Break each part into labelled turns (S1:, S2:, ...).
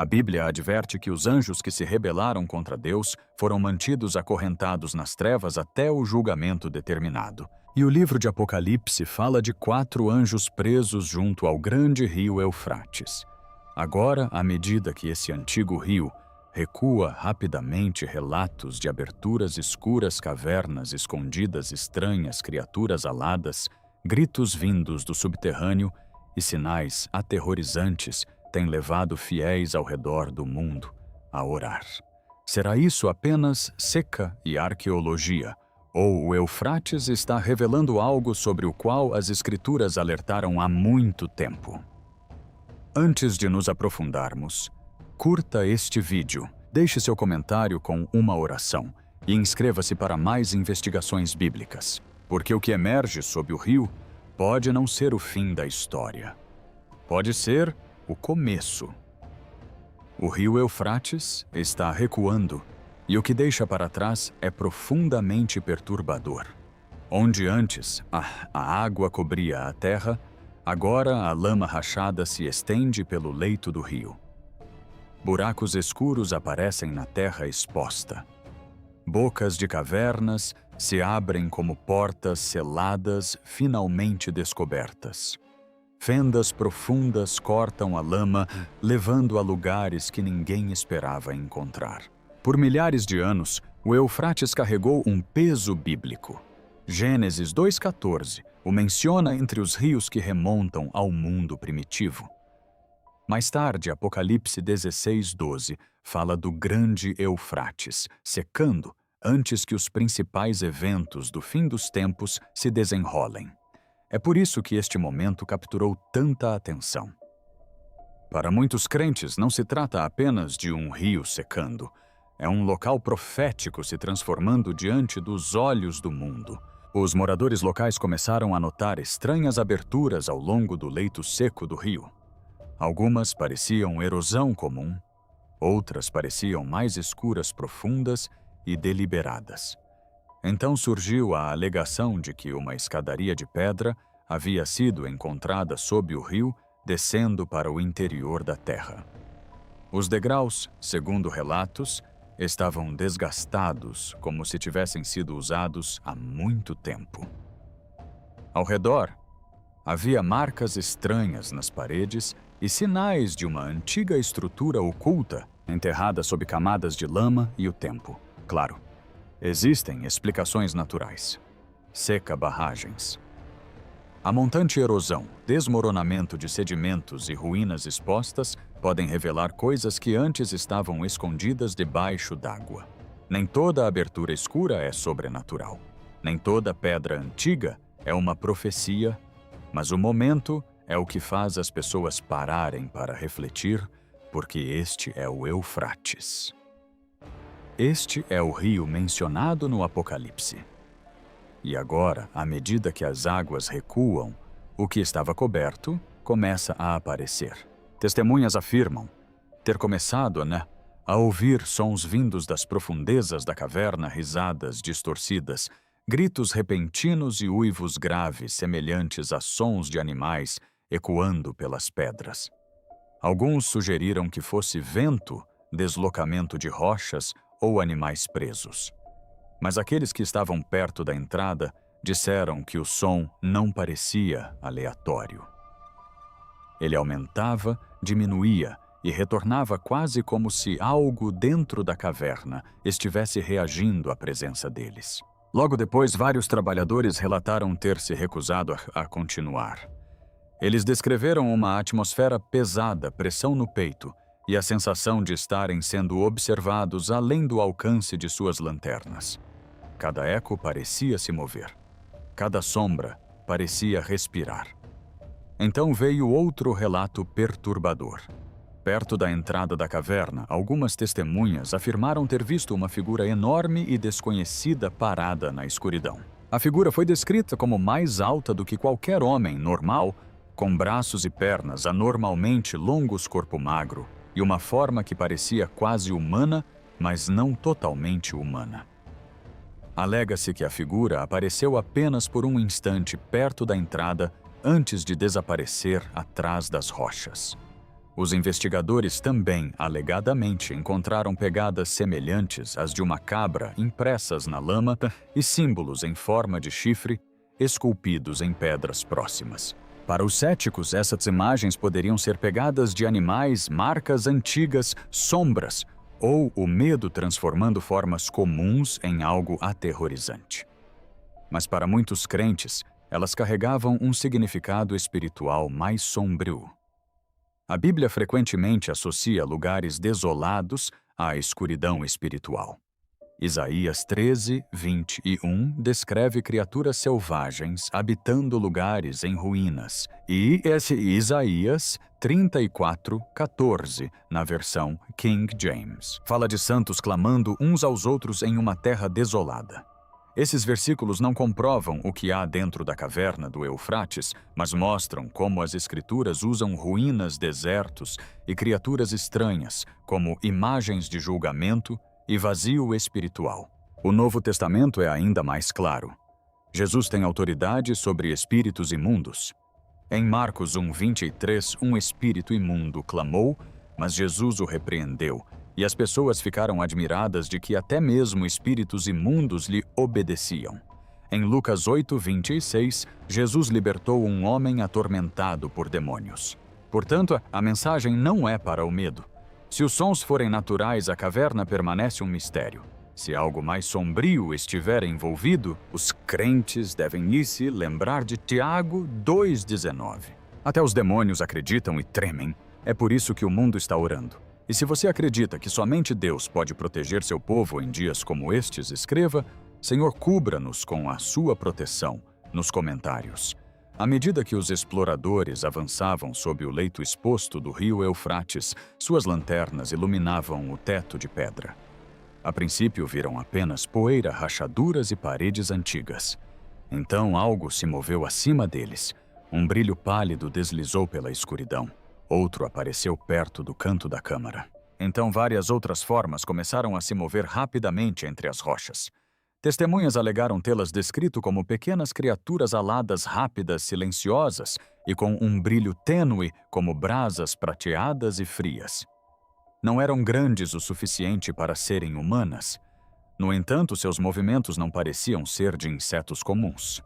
S1: A Bíblia adverte que os anjos que se rebelaram contra Deus foram mantidos acorrentados nas trevas até o julgamento determinado. E o livro de Apocalipse fala de 4 anjos presos junto ao grande rio Eufrates. Agora, à medida que esse antigo rio recua rapidamente relatos de aberturas escuras, cavernas escondidas, estranhas criaturas aladas, gritos vindos do subterrâneo e sinais aterrorizantes têm levado fiéis ao redor do mundo a orar. Será isso apenas seca e arqueologia? Ou o Eufrates está revelando algo sobre o qual as Escrituras alertaram há muito tempo? Antes de nos aprofundarmos, curta este vídeo, deixe seu comentário com uma oração e inscreva-se para mais investigações bíblicas, porque o que emerge sob o rio pode não ser o fim da história. Pode ser o começo. O rio Eufrates está recuando e o que deixa para trás é profundamente perturbador. Onde antes a água cobria a terra, agora a lama rachada se estende pelo leito do rio. Buracos escuros aparecem na terra exposta. Bocas de cavernas se abrem como portas seladas finalmente descobertas. Fendas profundas cortam a lama, levando a lugares que ninguém esperava encontrar. Por milhares de anos, o Eufrates carregou um peso bíblico. Gênesis 2,14 o menciona entre os rios que remontam ao mundo primitivo. Mais tarde, Apocalipse 16,12 fala do grande Eufrates, secando antes que os principais eventos do fim dos tempos se desenrolem. É por isso que este momento capturou tanta atenção. Para muitos crentes, não se trata apenas de um rio secando. É um local profético se transformando diante dos olhos do mundo. Os moradores locais começaram a notar estranhas aberturas ao longo do leito seco do rio. Algumas pareciam erosão comum, outras pareciam mais escuras, profundas e deliberadas. Então surgiu a alegação de que uma escadaria de pedra havia sido encontrada sob o rio, descendo para o interior da terra. Os degraus, segundo relatos, estavam desgastados, como se tivessem sido usados há muito tempo. Ao redor, havia marcas estranhas nas paredes e sinais de uma antiga estrutura oculta, enterrada sob camadas de lama e o tempo. Claro, existem explicações naturais. Seca barragens. A montante erosão, desmoronamento de sedimentos e ruínas expostas podem revelar coisas que antes estavam escondidas debaixo d'água. Nem toda abertura escura é sobrenatural. Nem toda pedra antiga é uma profecia, mas o momento é o que faz as pessoas pararem para refletir, porque este é o Eufrates. Este é o rio mencionado no Apocalipse. E agora, à medida que as águas recuam, o que estava coberto começa a aparecer. Testemunhas afirmam ter começado, a ouvir sons vindos das profundezas da caverna, risadas distorcidas, gritos repentinos e uivos graves semelhantes a sons de animais ecoando pelas pedras. Alguns sugeriram que fosse vento, deslocamento de rochas ou animais presos. Mas aqueles que estavam perto da entrada disseram que o som não parecia aleatório. Ele aumentava, diminuía e retornava quase como se algo dentro da caverna estivesse reagindo à presença deles. Logo depois, vários trabalhadores relataram ter se recusado a continuar. Eles descreveram uma atmosfera pesada, pressão no peito e a sensação de estarem sendo observados além do alcance de suas lanternas. Cada eco parecia se mover. Cada sombra parecia respirar. Então veio outro relato perturbador. Perto da entrada da caverna, algumas testemunhas afirmaram ter visto uma figura enorme e desconhecida parada na escuridão. A figura foi descrita como mais alta do que qualquer homem normal, com braços e pernas anormalmente longos, corpo magro, e uma forma que parecia quase humana, mas não totalmente humana. Alega-se que a figura apareceu apenas por um instante perto da entrada antes de desaparecer atrás das rochas. Os investigadores também, alegadamente, encontraram pegadas semelhantes às de uma cabra impressas na lama e símbolos em forma de chifre esculpidos em pedras próximas. Para os céticos, essas imagens poderiam ser pegadas de animais, marcas antigas, sombras ou o medo transformando formas comuns em algo aterrorizante. Mas para muitos crentes, elas carregavam um significado espiritual mais sombrio. A Bíblia frequentemente associa lugares desolados à escuridão espiritual. Isaías 13, 21 descreve criaturas selvagens habitando lugares em ruínas. E Isaías 34, 14, na versão King James, fala de santos clamando uns aos outros em uma terra desolada. Esses versículos não comprovam o que há dentro da caverna do Eufrates, mas mostram como as Escrituras usam ruínas, desertos e criaturas estranhas como imagens de julgamento e vazio espiritual. O Novo Testamento é ainda mais claro. Jesus tem autoridade sobre espíritos imundos. Em Marcos 1:23, um espírito imundo clamou, mas Jesus o repreendeu, e as pessoas ficaram admiradas de que até mesmo espíritos imundos lhe obedeciam. Em Lucas 8:26, Jesus libertou um homem atormentado por demônios. Portanto, a mensagem não é para o medo. Se os sons forem naturais, a caverna permanece um mistério. Se algo mais sombrio estiver envolvido, os crentes devem se lembrar de Tiago 2,19. Até os demônios acreditam e tremem. É por isso que o mundo está orando. E se você acredita que somente Deus pode proteger seu povo em dias como estes, escreva: Senhor, cubra-nos com a sua proteção, nos comentários. À medida que os exploradores avançavam sob o leito exposto do rio Eufrates, suas lanternas iluminavam o teto de pedra. A princípio viram apenas poeira, rachaduras e paredes antigas. Então algo se moveu acima deles. Um brilho pálido deslizou pela escuridão. Outro apareceu perto do canto da câmara. Então várias outras formas começaram a se mover rapidamente entre as rochas. Testemunhas alegaram tê-las descrito como pequenas criaturas aladas rápidas, silenciosas e com um brilho tênue como brasas prateadas e frias. Não eram grandes o suficiente para serem humanas. No entanto, seus movimentos não pareciam ser de insetos comuns.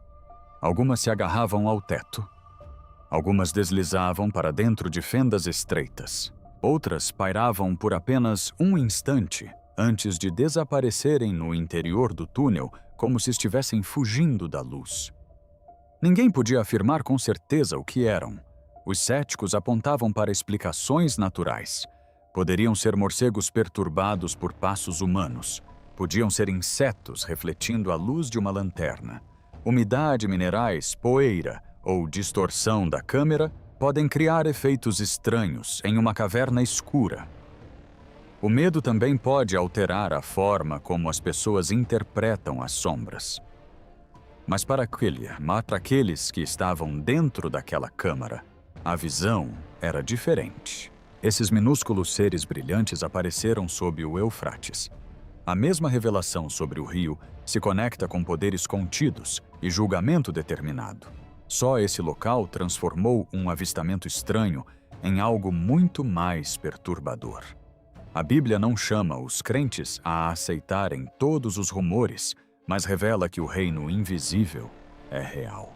S1: Algumas se agarravam ao teto. Algumas deslizavam para dentro de fendas estreitas. Outras pairavam por apenas um instante, antes de desaparecerem no interior do túnel, como se estivessem fugindo da luz. Ninguém podia afirmar com certeza o que eram. Os céticos apontavam para explicações naturais. Poderiam ser morcegos perturbados por passos humanos. Podiam ser insetos refletindo a luz de uma lanterna. Umidade, minerais, poeira ou distorção da câmera podem criar efeitos estranhos em uma caverna escura. O medo também pode alterar a forma como as pessoas interpretam as sombras. Mas para aqueles que estavam dentro daquela câmara, a visão era diferente. Esses minúsculos seres brilhantes apareceram sob o Eufrates. A mesma revelação sobre o rio se conecta com poderes contidos e julgamento determinado. Só esse local transformou um avistamento estranho em algo muito mais perturbador. A Bíblia não chama os crentes a aceitarem todos os rumores, mas revela que o reino invisível é real.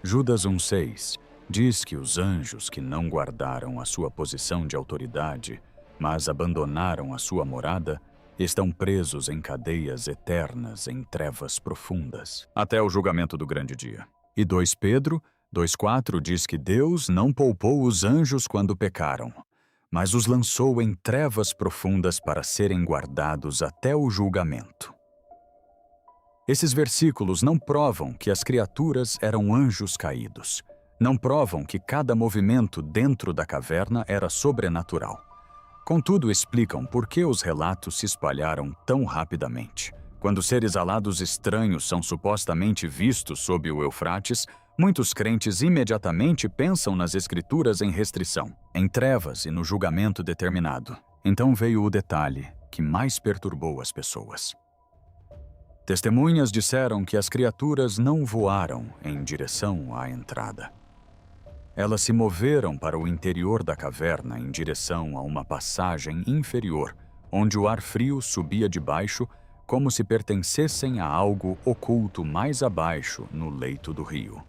S1: Judas 1,6 diz que os anjos que não guardaram a sua posição de autoridade, mas abandonaram a sua morada, estão presos em cadeias eternas em trevas profundas, até o julgamento do grande dia. E 2 Pedro 2,4 diz que Deus não poupou os anjos quando pecaram, mas os lançou em trevas profundas para serem guardados até o julgamento. Esses versículos não provam que as criaturas eram anjos caídos. Não provam que cada movimento dentro da caverna era sobrenatural. Contudo, explicam por que os relatos se espalharam tão rapidamente. Quando seres alados estranhos são supostamente vistos sob o Eufrates, muitos crentes imediatamente pensam nas Escrituras em restrição, em trevas e no julgamento determinado. Então veio o detalhe que mais perturbou as pessoas. Testemunhas disseram que as criaturas não voaram em direção à entrada. Elas se moveram para o interior da caverna em direção a uma passagem inferior, onde o ar frio subia de baixo, como se pertencessem a algo oculto mais abaixo no leito do rio.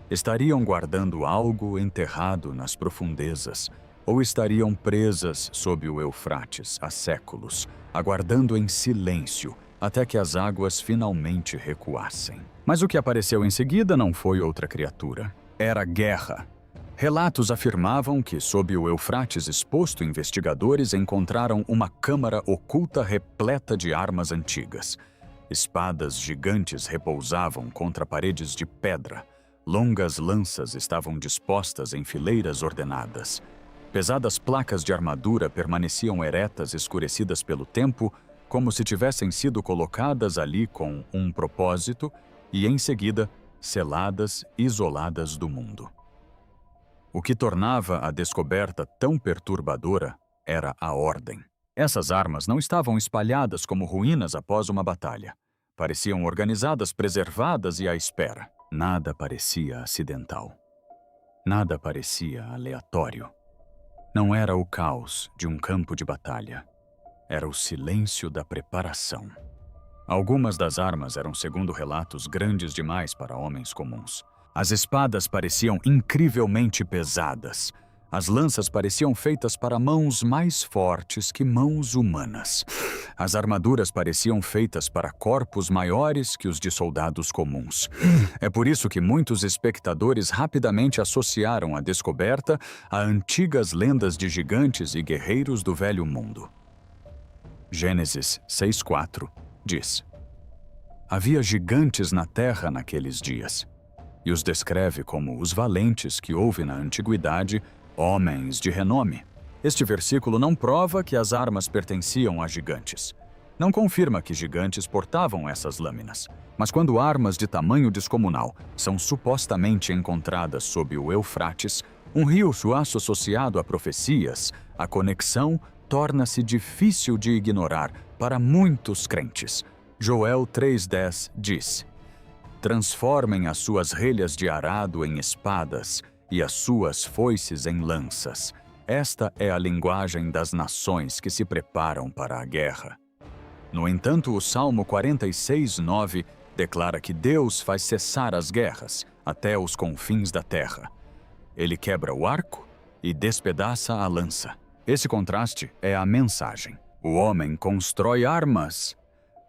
S1: Estariam guardando algo enterrado nas profundezas, ou estariam presas sob o Eufrates há séculos, aguardando em silêncio até que as águas finalmente recuassem. Mas o que apareceu em seguida não foi outra criatura. Era guerra. Relatos afirmavam que, sob o Eufrates exposto, investigadores encontraram uma câmara oculta repleta de armas antigas. Espadas gigantes repousavam contra paredes de pedra. Longas lanças estavam dispostas em fileiras ordenadas. Pesadas placas de armadura permaneciam eretas, escurecidas pelo tempo, como se tivessem sido colocadas ali com um propósito e, em seguida, seladas, isoladas do mundo. O que tornava a descoberta tão perturbadora era a ordem. Essas armas não estavam espalhadas como ruínas após uma batalha. Pareciam organizadas, preservadas e à espera. Nada parecia acidental. Nada parecia aleatório. Não era o caos de um campo de batalha. Era o silêncio da preparação. Algumas das armas eram, segundo relatos, grandes demais para homens comuns. As espadas pareciam incrivelmente pesadas. As lanças pareciam feitas para mãos mais fortes que mãos humanas. As armaduras pareciam feitas para corpos maiores que os de soldados comuns. É por isso que muitos espectadores rapidamente associaram a descoberta a antigas lendas de gigantes e guerreiros do Velho Mundo. Gênesis 6:4 diz: havia gigantes na terra naqueles dias, e os descreve como os valentes que houve na antiguidade, homens de renome. Este versículo não prova que as armas pertenciam a gigantes. Não confirma que gigantes portavam essas lâminas. Mas quando armas de tamanho descomunal são supostamente encontradas sob o Eufrates, um rio suaço associado a profecias, a conexão torna-se difícil de ignorar para muitos crentes. Joel 3:10 diz: transformem as suas relhas de arado em espadas e as suas foices em lanças. Esta é a linguagem das nações que se preparam para a guerra. No entanto, o Salmo 46:9 declara que Deus faz cessar as guerras até os confins da terra. Ele quebra o arco e despedaça a lança. Esse contraste é a mensagem. O homem constrói armas,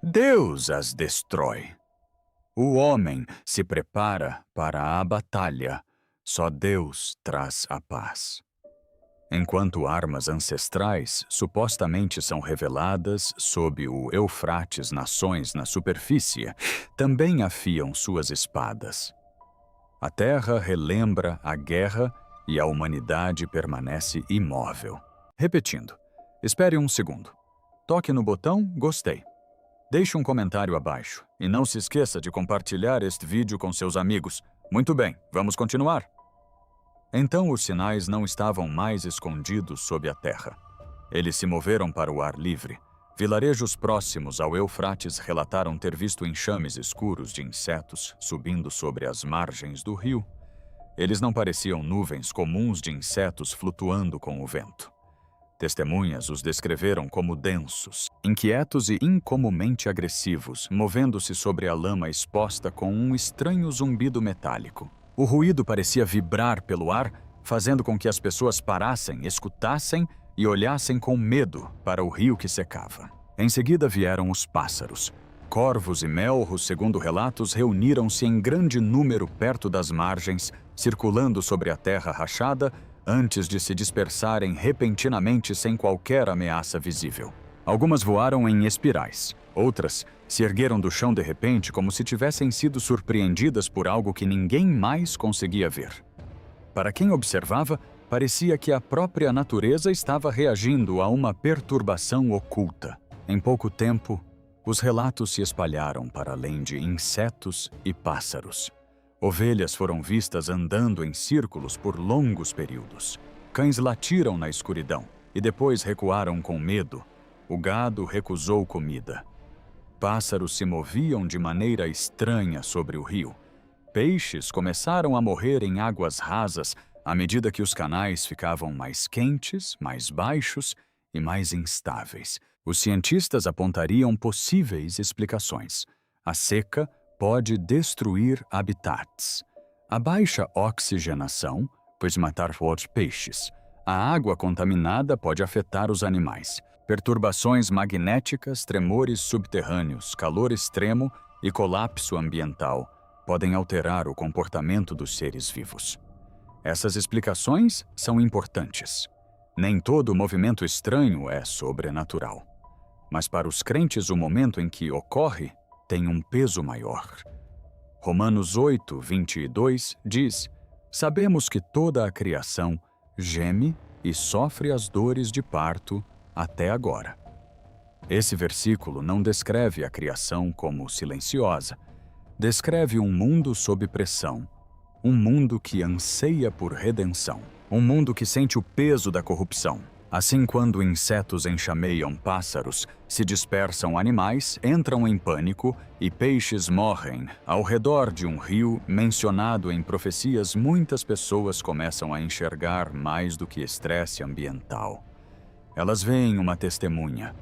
S1: Deus as destrói. O homem se prepara para a batalha, só Deus traz a paz. Enquanto armas ancestrais supostamente são reveladas sob o Eufrates nações na superfície, também afiam suas espadas. A terra relembra a guerra e a humanidade permanece imóvel. Repetindo, espere um segundo. Toque no botão Gostei. Deixe um comentário abaixo e não se esqueça de compartilhar este vídeo com seus amigos. Muito bem, vamos continuar. Então os sinais não estavam mais escondidos sob a terra. Eles se moveram para o ar livre. Vilarejos próximos ao Eufrates relataram ter visto enxames escuros de insetos subindo sobre as margens do rio. Eles não pareciam nuvens comuns de insetos flutuando com o vento. Testemunhas os descreveram como densos, inquietos e incomumente agressivos, movendo-se sobre a lama exposta com um estranho zumbido metálico. O ruído parecia vibrar pelo ar, fazendo com que as pessoas parassem, escutassem e olhassem com medo para o rio que secava. Em seguida vieram os pássaros. Corvos e melros, segundo relatos, reuniram-se em grande número perto das margens, circulando sobre a terra rachada, antes de se dispersarem repentinamente sem qualquer ameaça visível. Algumas voaram em espirais. Outras se ergueram do chão de repente como se tivessem sido surpreendidas por algo que ninguém mais conseguia ver. Para quem observava, parecia que a própria natureza estava reagindo a uma perturbação oculta. Em pouco tempo, os relatos se espalharam para além de insetos e pássaros. Ovelhas foram vistas andando em círculos por longos períodos. Cães latiram na escuridão e depois recuaram com medo. O gado recusou comida. Pássaros se moviam de maneira estranha sobre o rio. peixes começaram a morrer em águas rasas à medida que os canais ficavam mais quentes, mais baixos e mais instáveis. Os cientistas apontariam possíveis explicações. A seca pode destruir habitats. A baixa oxigenação pode matar os peixes. A água contaminada pode afetar os animais. Perturbações magnéticas, tremores subterrâneos, calor extremo e colapso ambiental podem alterar o comportamento dos seres vivos. Essas explicações são importantes. Nem todo movimento estranho é sobrenatural. Mas para os crentes, o momento em que ocorre tem um peso maior. Romanos 8, 22 diz: sabemos que toda a criação geme e sofre as dores de parto até agora. Esse versículo não descreve a criação como silenciosa. Descreve um mundo sob pressão, um mundo que anseia por redenção, um mundo que sente o peso da corrupção. Assim, quando insetos enxameiam pássaros, se dispersam animais, entram em pânico e peixes morrem. Ao redor de um rio mencionado em profecias, muitas pessoas começam a enxergar mais do que estresse ambiental. Elas veem uma testemunha.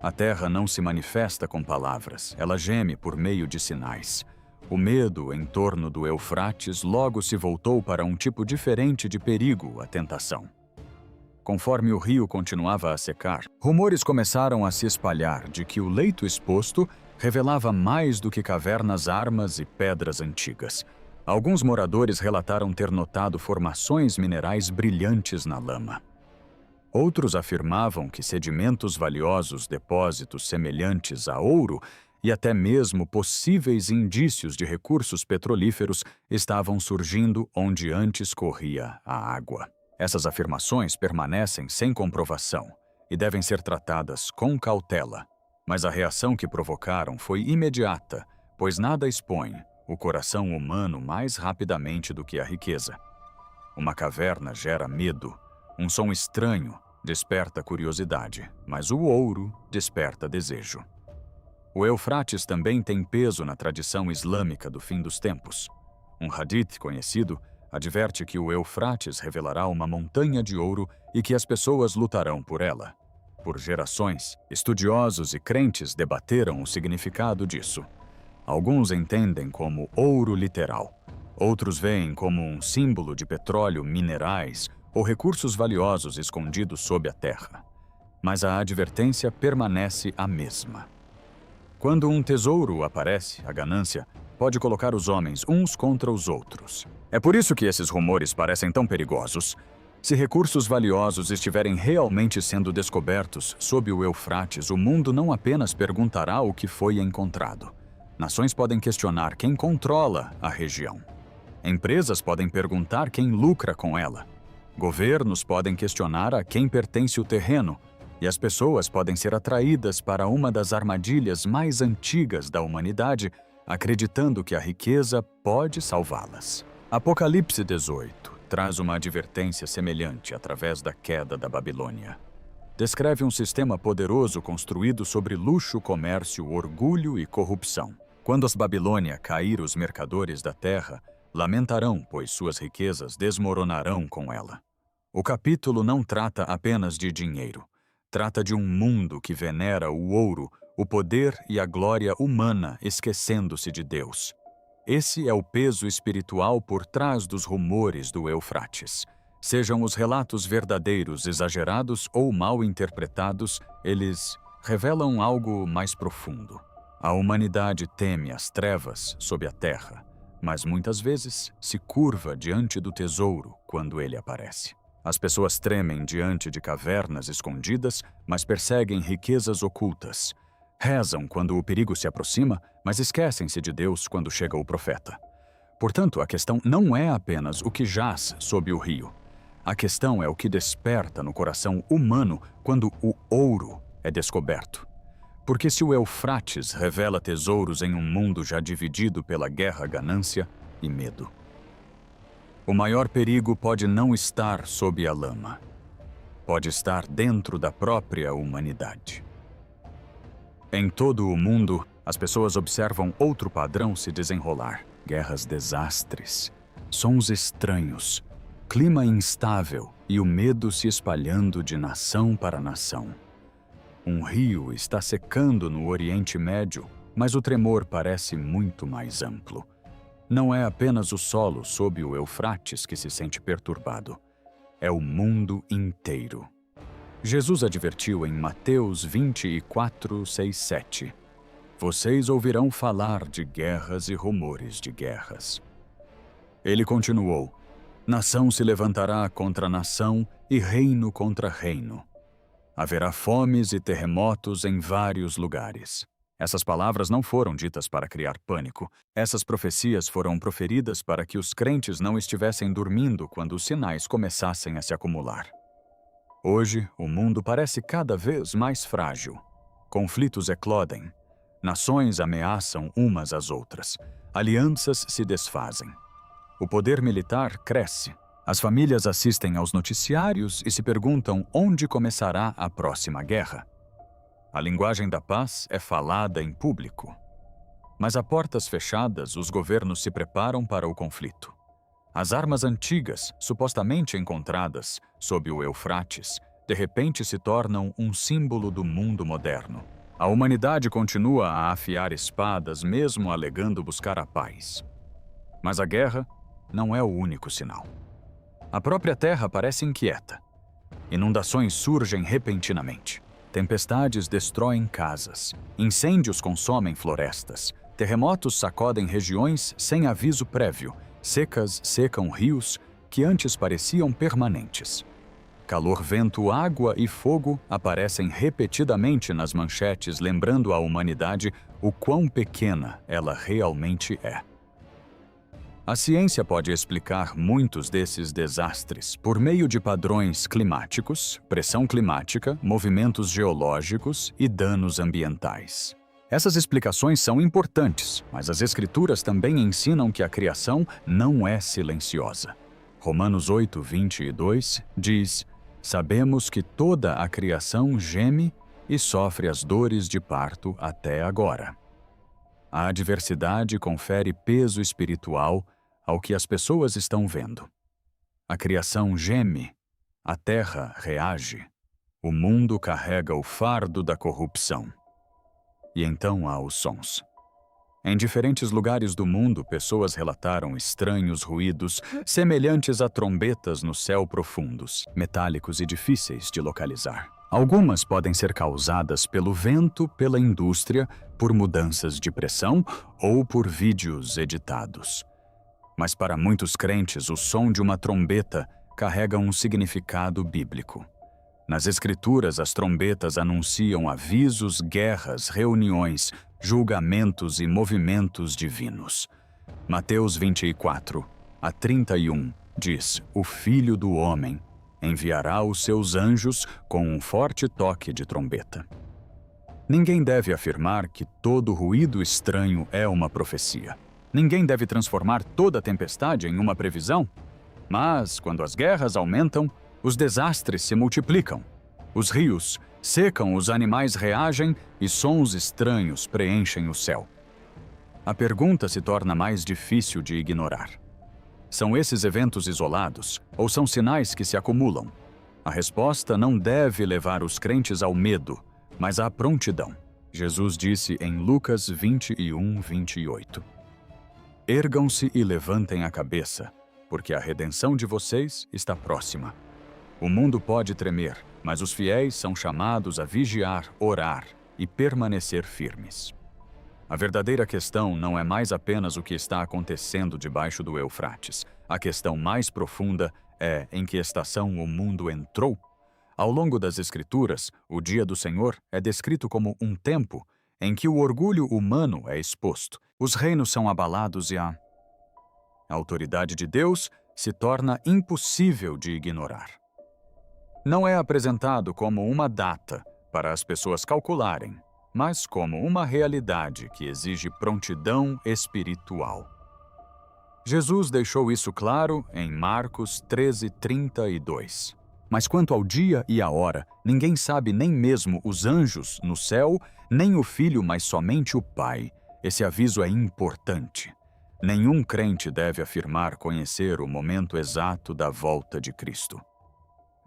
S1: A terra não se manifesta com palavras, ela geme por meio de sinais. O medo em torno do Eufrates logo se voltou para um tipo diferente de perigo, a tentação. Conforme o rio continuava a secar, rumores começaram a se espalhar de que o leito exposto revelava mais do que cavernas, armas e pedras antigas. Alguns moradores relataram ter notado formações minerais brilhantes na lama. Outros afirmavam que sedimentos valiosos, depósitos semelhantes a ouro e até mesmo possíveis indícios de recursos petrolíferos estavam surgindo onde antes corria a água. Essas afirmações permanecem sem comprovação e devem ser tratadas com cautela, mas a reação que provocaram foi imediata, pois nada expõe o coração humano mais rapidamente do que a riqueza. Uma caverna gera medo, um som estranho desperta curiosidade, mas o ouro desperta desejo. O Eufrates também tem peso na tradição islâmica do fim dos tempos. Um hadith conhecido adverte que o Eufrates revelará uma montanha de ouro e que as pessoas lutarão por ela. Por gerações, estudiosos e crentes debateram o significado disso. Alguns entendem como ouro literal, outros veem como um símbolo de petróleo, minerais ou recursos valiosos escondidos sob a terra. Mas a advertência permanece a mesma. Quando um tesouro aparece, a ganância pode colocar os homens uns contra os outros. É por isso que esses rumores parecem tão perigosos. Se recursos valiosos estiverem realmente sendo descobertos sob o Eufrates, o mundo não apenas perguntará o que foi encontrado. Nações podem questionar quem controla a região. Empresas podem perguntar quem lucra com ela. Governos podem questionar a quem pertence o terreno. E as pessoas podem ser atraídas para uma das armadilhas mais antigas da humanidade, acreditando que a riqueza pode salvá-las. Apocalipse 18 traz uma advertência semelhante através da queda da Babilônia. Descreve um sistema poderoso construído sobre luxo, comércio, orgulho e corrupção. Quando a Babilônia cair, os mercadores da terra lamentarão, pois suas riquezas desmoronarão com ela. O capítulo não trata apenas de dinheiro. Trata de um mundo que venera o ouro, o poder e a glória humana, esquecendo-se de Deus. Esse é o peso espiritual por trás dos rumores do Eufrates. Sejam os relatos verdadeiros, exagerados ou mal interpretados, eles revelam algo mais profundo. A humanidade teme as trevas sob a terra, mas muitas vezes se curva diante do tesouro quando ele aparece. As pessoas tremem diante de cavernas escondidas, mas perseguem riquezas ocultas. Rezam quando o perigo se aproxima, mas esquecem-se de Deus quando chega o profeta. Portanto, a questão não é apenas o que jaz sob o rio. A questão é o que desperta no coração humano quando o ouro é descoberto. Porque se o Eufrates revela tesouros em um mundo já dividido pela guerra, ganância e medo, o maior perigo pode não estar sob a lama. Pode estar dentro da própria humanidade. Em todo o mundo, As pessoas observam outro padrão se desenrolar: guerras, desastres, sons estranhos, clima instável e o medo se espalhando de nação para nação. Um rio está secando no Oriente Médio, mas o tremor parece muito mais amplo. Não é apenas o solo sob o Eufrates que se sente perturbado. É o mundo inteiro. Jesus advertiu em Mateus 24, 6, 7. Vocês ouvirão falar de guerras e rumores de guerras. Ele continuou: nação se levantará contra nação e reino contra reino. Haverá fomes e terremotos em vários lugares. Essas palavras não foram ditas para criar pânico. Essas profecias foram proferidas para que os crentes não estivessem dormindo quando os sinais começassem a se acumular. Hoje, o mundo parece cada vez mais frágil. Conflitos eclodem. Nações ameaçam umas às outras. Alianças se desfazem. O poder militar cresce. As famílias assistem aos noticiários e se perguntam onde começará a próxima guerra. A linguagem da paz é falada em público. Mas a portas fechadas, os governos se preparam para o conflito. As armas antigas, supostamente encontradas sob o Eufrates, de repente se tornam um símbolo do mundo moderno. A humanidade continua a afiar espadas, mesmo alegando buscar a paz. Mas a guerra não é o único sinal. A própria terra parece inquieta. Inundações surgem repentinamente. Tempestades destroem casas. Incêndios consomem florestas. Terremotos sacodem regiões sem aviso prévio. Secas secam rios que antes pareciam permanentes. Calor, vento, água e fogo aparecem repetidamente nas manchetes, lembrando à humanidade o quão pequena ela realmente é. A ciência pode explicar muitos desses desastres por meio de padrões climáticos, pressão climática, movimentos geológicos e danos ambientais. Essas explicações são importantes, mas as Escrituras também ensinam que a criação não é silenciosa. Romanos 8, 22 diz: sabemos que toda a criação geme e sofre as dores de parto até agora. A adversidade confere peso espiritual ao que as pessoas estão vendo. A criação geme, a terra reage, o mundo carrega o fardo da corrupção. E então há os sons. Em diferentes lugares do mundo, pessoas relataram estranhos ruídos semelhantes a trombetas no céu profundos, metálicos e difíceis de localizar. Algumas podem ser causadas pelo vento, pela indústria, por mudanças de pressão ou por vídeos editados. Mas para muitos crentes, o som de uma trombeta carrega um significado bíblico. Nas Escrituras, as trombetas anunciam avisos, guerras, reuniões, julgamentos e movimentos divinos. Mateus 24, a 31 diz: o Filho do Homem enviará os seus anjos com um forte toque de trombeta. Ninguém deve afirmar que todo ruído estranho é uma profecia. Ninguém deve transformar toda tempestade em uma previsão. Mas, quando as guerras aumentam, os desastres se multiplicam. Os rios secam, os animais reagem e sons estranhos preenchem o céu. A pergunta se torna mais difícil de ignorar. São esses eventos isolados ou são sinais que se acumulam? A resposta não deve levar os crentes ao medo, mas à prontidão. Jesus disse em Lucas 21, 28. Ergam-se e levantem a cabeça, porque a redenção de vocês está próxima. O mundo pode tremer, mas os fiéis são chamados a vigiar, orar e permanecer firmes. A verdadeira questão não é mais apenas o que está acontecendo debaixo do Eufrates. A questão mais profunda é em que estação o mundo entrou. Ao longo das Escrituras, o dia do Senhor é descrito como um tempo em que o orgulho humano é exposto, os reinos são abalados e a autoridade de Deus se torna impossível de ignorar. Não é apresentado como uma data para as pessoas calcularem, mas como uma realidade que exige prontidão espiritual. Jesus deixou isso claro em Marcos 13:32. Mas quanto ao dia e a hora, ninguém sabe, nem mesmo os anjos no céu, nem o Filho, mas somente o Pai. Esse aviso é importante. Nenhum crente deve afirmar conhecer o momento exato da volta de Cristo.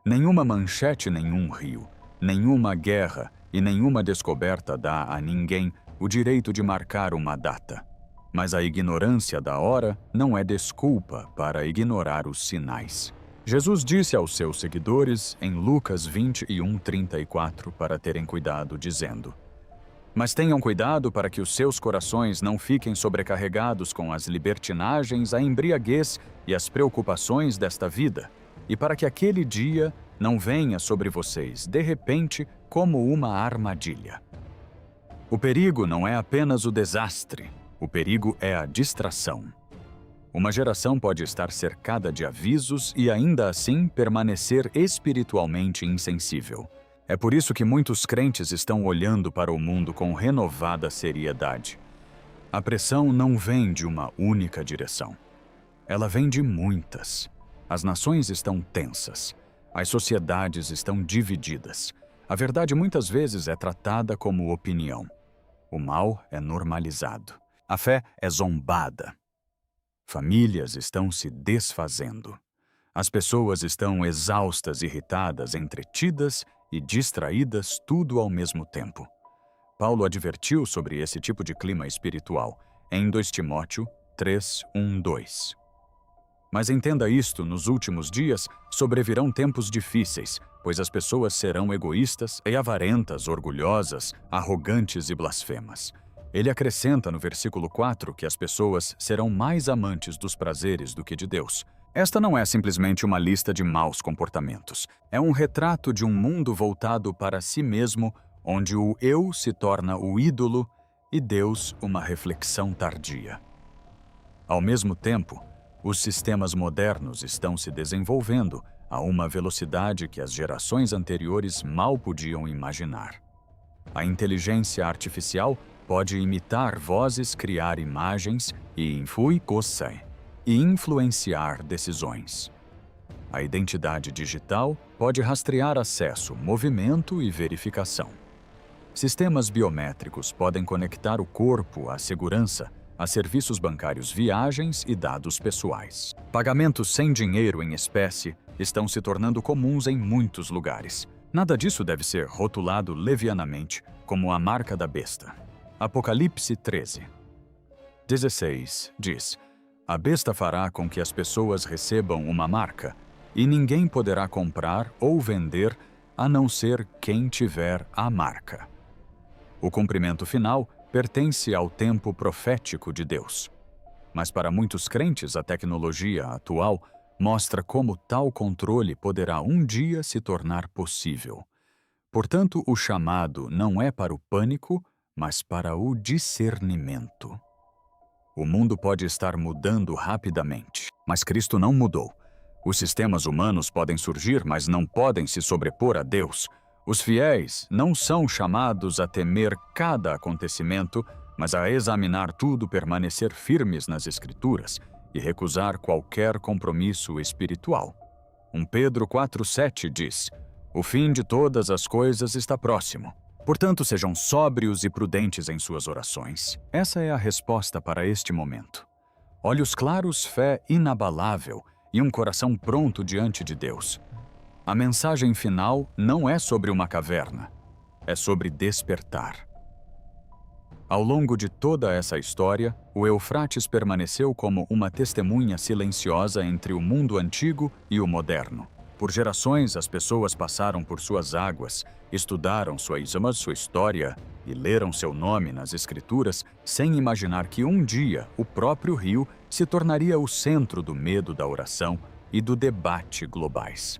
S1: Nenhuma manchete, nenhum rio, nenhuma guerra e nenhuma descoberta dá a ninguém o direito de marcar uma data. Mas a ignorância da hora não é desculpa para ignorar os sinais. Jesus disse aos seus seguidores em Lucas 21:34 para terem cuidado, dizendo: Mas tenham cuidado para que os seus corações não fiquem sobrecarregados com as libertinagens, a embriaguez e as preocupações desta vida, e para que aquele dia não venha sobre vocês, de repente, como uma armadilha. O perigo não é apenas o desastre, o perigo é a distração. Uma geração pode estar cercada de avisos e ainda assim permanecer espiritualmente insensível. É por isso que muitos crentes estão olhando para o mundo com renovada seriedade. A pressão não vem de uma única direção. Ela vem de muitas. As nações estão tensas. As sociedades estão divididas. A verdade muitas vezes é tratada como opinião. O mal é normalizado. A fé é zombada. Famílias estão se desfazendo. As pessoas estão exaustas, irritadas, entretidas e distraídas, tudo ao mesmo tempo. Paulo advertiu sobre esse tipo de clima espiritual em 2 Timóteo 3:1-2. Mas entenda isto, nos últimos dias sobrevirão tempos difíceis, pois as pessoas serão egoístas e avarentas, orgulhosas, arrogantes e blasfemas. Ele acrescenta no versículo 4 que as pessoas serão mais amantes dos prazeres do que de Deus. Esta não é simplesmente uma lista de maus comportamentos. É um retrato de um mundo voltado para si mesmo, onde o eu se torna o ídolo e Deus uma reflexão tardia. Ao mesmo tempo, os sistemas modernos estão se desenvolvendo a uma velocidade que as gerações anteriores mal podiam imaginar. A inteligência artificial pode imitar vozes, criar imagens e influenciar decisões. A identidade digital pode rastrear acesso, movimento e verificação. Sistemas biométricos podem conectar o corpo à segurança, a serviços bancários, viagens e dados pessoais. Pagamentos sem dinheiro em espécie estão se tornando comuns em muitos lugares. Nada disso deve ser rotulado levianamente como a marca da besta. Apocalipse 13:16 diz: A besta fará com que as pessoas recebam uma marca, e ninguém poderá comprar ou vender a não ser quem tiver a marca. O cumprimento final pertence ao tempo profético de Deus. Mas para muitos crentes, a tecnologia atual mostra como tal controle poderá um dia se tornar possível. Portanto, o chamado não é para o pânico, mas para o discernimento. O mundo pode estar mudando rapidamente, mas Cristo não mudou. Os sistemas humanos podem surgir, mas não podem se sobrepor a Deus. Os fiéis não são chamados a temer cada acontecimento, mas a examinar tudo, permanecer firmes nas Escrituras e recusar qualquer compromisso espiritual. 1 Pedro 4:7 diz: O fim de todas as coisas está próximo. Portanto, sejam sóbrios e prudentes em suas orações. Essa é a resposta para este momento. Olhos claros, fé inabalável e um coração pronto diante de Deus. A mensagem final não é sobre uma caverna, é sobre despertar. Ao longo de toda essa história, o Eufrates permaneceu como uma testemunha silenciosa entre o mundo antigo e o moderno. Por gerações, as pessoas passaram por suas águas, estudaram sua história e leram seu nome nas Escrituras sem imaginar que um dia o próprio rio se tornaria o centro do medo, da oração e do debate globais.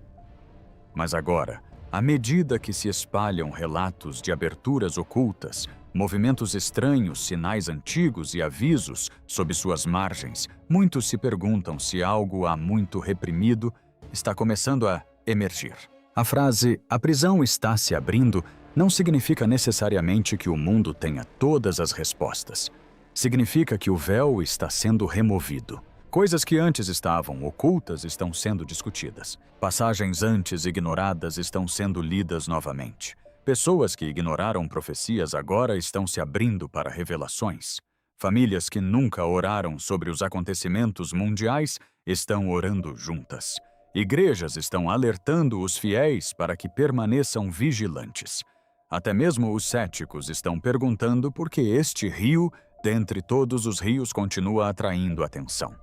S1: Mas agora, à medida que se espalham relatos de aberturas ocultas, movimentos estranhos, sinais antigos e avisos sob suas margens, muitos se perguntam se algo há muito reprimido está começando a emergir. A frase "a prisão está se abrindo" não significa necessariamente que o mundo tenha todas as respostas. Significa que o véu está sendo removido. Coisas que antes estavam ocultas estão sendo discutidas. Passagens antes ignoradas estão sendo lidas novamente. Pessoas que ignoraram profecias agora estão se abrindo para revelações. Famílias que nunca oraram sobre os acontecimentos mundiais estão orando juntas. Igrejas estão alertando os fiéis para que permaneçam vigilantes. Até mesmo os céticos estão perguntando por que este rio, dentre todos os rios, continua atraindo atenção.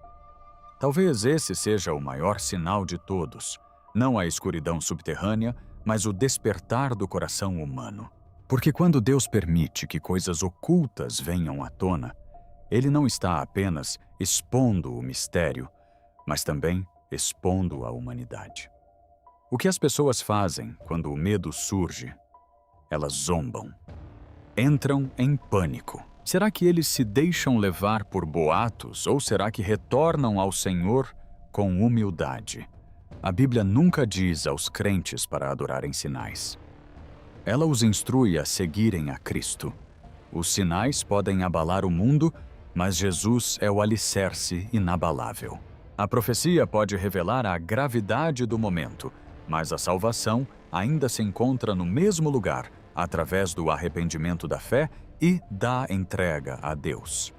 S1: Talvez esse seja o maior sinal de todos, não a escuridão subterrânea, mas o despertar do coração humano. Porque quando Deus permite que coisas ocultas venham à tona, Ele não está apenas expondo o mistério, mas também expondo a humanidade. O que as pessoas fazem quando o medo surge? Elas zombam. Entram em pânico. Será que eles se deixam levar por boatos ou será que retornam ao Senhor com humildade? A Bíblia nunca diz aos crentes para adorarem sinais. Ela os instrui a seguirem a Cristo. Os sinais podem abalar o mundo, mas Jesus é o alicerce inabalável. A profecia pode revelar a gravidade do momento, mas a salvação ainda se encontra no mesmo lugar, através do arrependimento da fé e da entrega a Deus.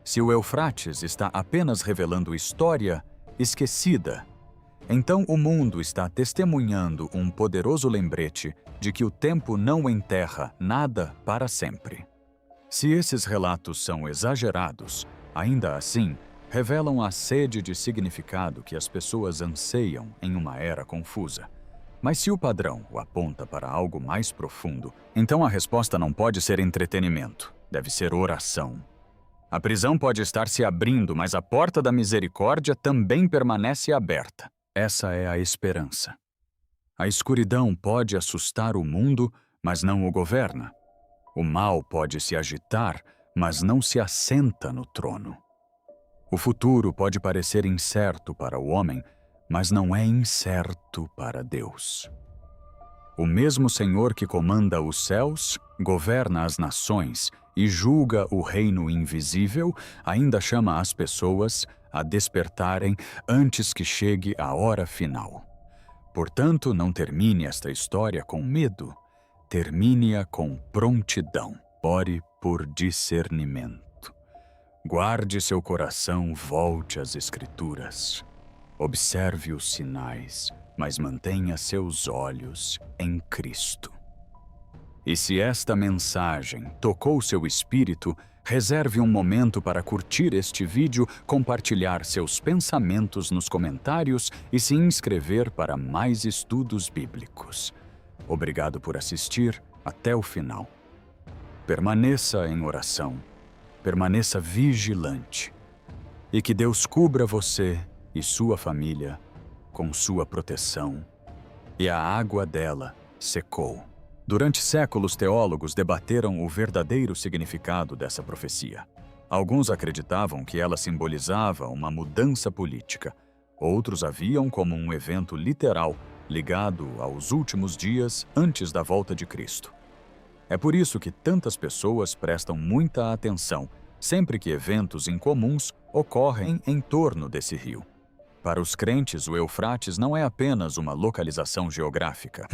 S1: Se o Eufrates está apenas revelando história esquecida, então o mundo está testemunhando um poderoso lembrete de que o tempo não enterra nada para sempre. Se esses relatos são exagerados, ainda assim, revelam a sede de significado que as pessoas anseiam em uma era confusa. Mas se o padrão o aponta para algo mais profundo, então a resposta não pode ser entretenimento, deve ser oração. A prisão pode estar se abrindo, mas a porta da misericórdia também permanece aberta. Essa é a esperança. A escuridão pode assustar o mundo, mas não o governa. O mal pode se agitar, mas não se assenta no trono. O futuro pode parecer incerto para o homem, mas não é incerto para Deus. O mesmo Senhor que comanda os céus, governa as nações e julga o reino invisível, ainda chama as pessoas a despertarem antes que chegue a hora final. Portanto, não termine esta história com medo, termine-a com prontidão. Ore por discernimento. Guarde seu coração, volte às Escrituras. Observe os sinais, mas mantenha seus olhos em Cristo. E se esta mensagem tocou seu espírito, reserve um momento para curtir este vídeo, compartilhar seus pensamentos nos comentários e se inscrever para mais estudos bíblicos. Obrigado por assistir até o final. Permaneça em oração, permaneça vigilante e que Deus cubra você e sua família com sua proteção. E a água dela secou. Durante séculos, teólogos debateram o verdadeiro significado dessa profecia. Alguns acreditavam que ela simbolizava uma mudança política. Outros a viam como um evento literal ligado aos últimos dias antes da volta de Cristo. É por isso que tantas pessoas prestam muita atenção sempre que eventos incomuns ocorrem em torno desse rio. Para os crentes, o Eufrates não é apenas uma localização geográfica.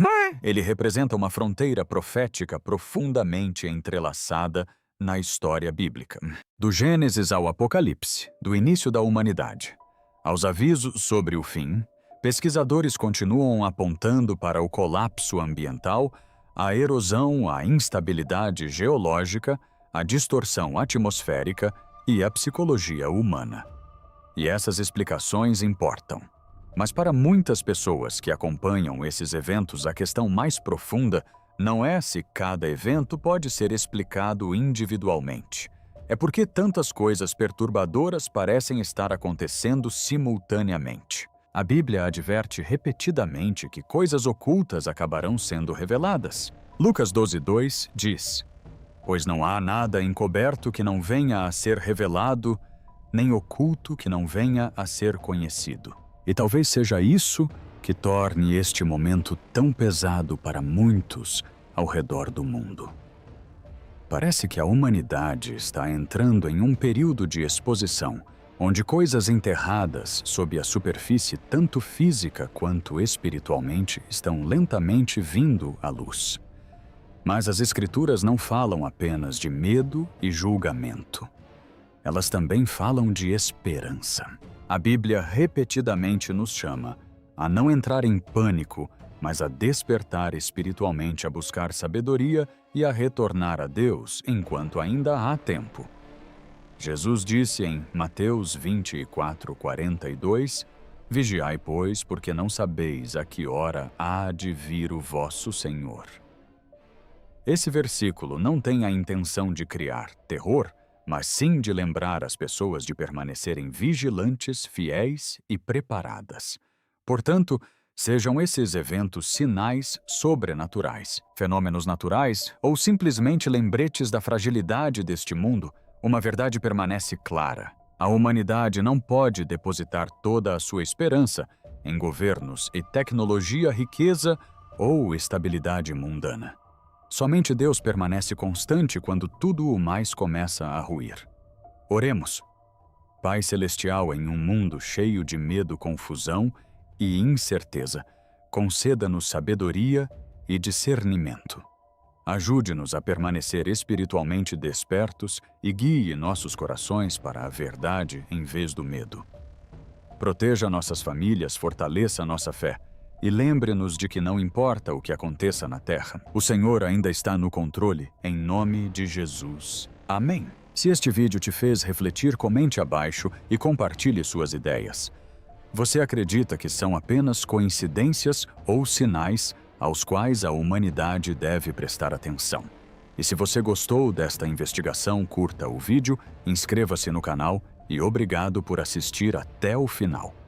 S1: Ele representa uma fronteira profética profundamente entrelaçada na história bíblica. Do Gênesis ao Apocalipse, do início da humanidade, aos avisos sobre o fim, pesquisadores continuam apontando para o colapso ambiental, a erosão, a instabilidade geológica, a distorção atmosférica e a psicologia humana. E essas explicações importam. Mas para muitas pessoas que acompanham esses eventos, a questão mais profunda não é se cada evento pode ser explicado individualmente. É porque tantas coisas perturbadoras parecem estar acontecendo simultaneamente. A Bíblia adverte repetidamente que coisas ocultas acabarão sendo reveladas. Lucas 12:2 diz: "Pois não há nada encoberto que não venha a ser revelado, nem oculto que não venha a ser conhecido." E talvez seja isso que torne este momento tão pesado para muitos ao redor do mundo. Parece que a humanidade está entrando em um período de exposição, onde coisas enterradas sob a superfície, tanto física quanto espiritualmente, estão lentamente vindo à luz. Mas as Escrituras não falam apenas de medo e julgamento. Elas também falam de esperança. A Bíblia repetidamente nos chama a não entrar em pânico, mas a despertar espiritualmente, a buscar sabedoria e a retornar a Deus enquanto ainda há tempo. Jesus disse em Mateus 24:42, Vigiai, pois, porque não sabeis a que hora há de vir o vosso Senhor. Esse versículo não tem a intenção de criar terror, mas sim de lembrar as pessoas de permanecerem vigilantes, fiéis e preparadas. Portanto, sejam esses eventos sinais sobrenaturais, fenômenos naturais ou simplesmente lembretes da fragilidade deste mundo, uma verdade permanece clara. A humanidade não pode depositar toda a sua esperança em governos e tecnologia, riqueza ou estabilidade mundana. Somente Deus permanece constante quando tudo o mais começa a ruir. Oremos. Pai Celestial, em um mundo cheio de medo, confusão e incerteza, conceda-nos sabedoria e discernimento. Ajude-nos a permanecer espiritualmente despertos e guie nossos corações para a verdade em vez do medo. Proteja nossas famílias, fortaleça nossa fé e lembre-nos de que não importa o que aconteça na terra, o Senhor ainda está no controle, em nome de Jesus. Amém. Se este vídeo te fez refletir, comente abaixo e compartilhe suas ideias. Você acredita que são apenas coincidências ou sinais aos quais a humanidade deve prestar atenção? E se você gostou desta investigação, curta o vídeo, inscreva-se no canal e obrigado por assistir até o final.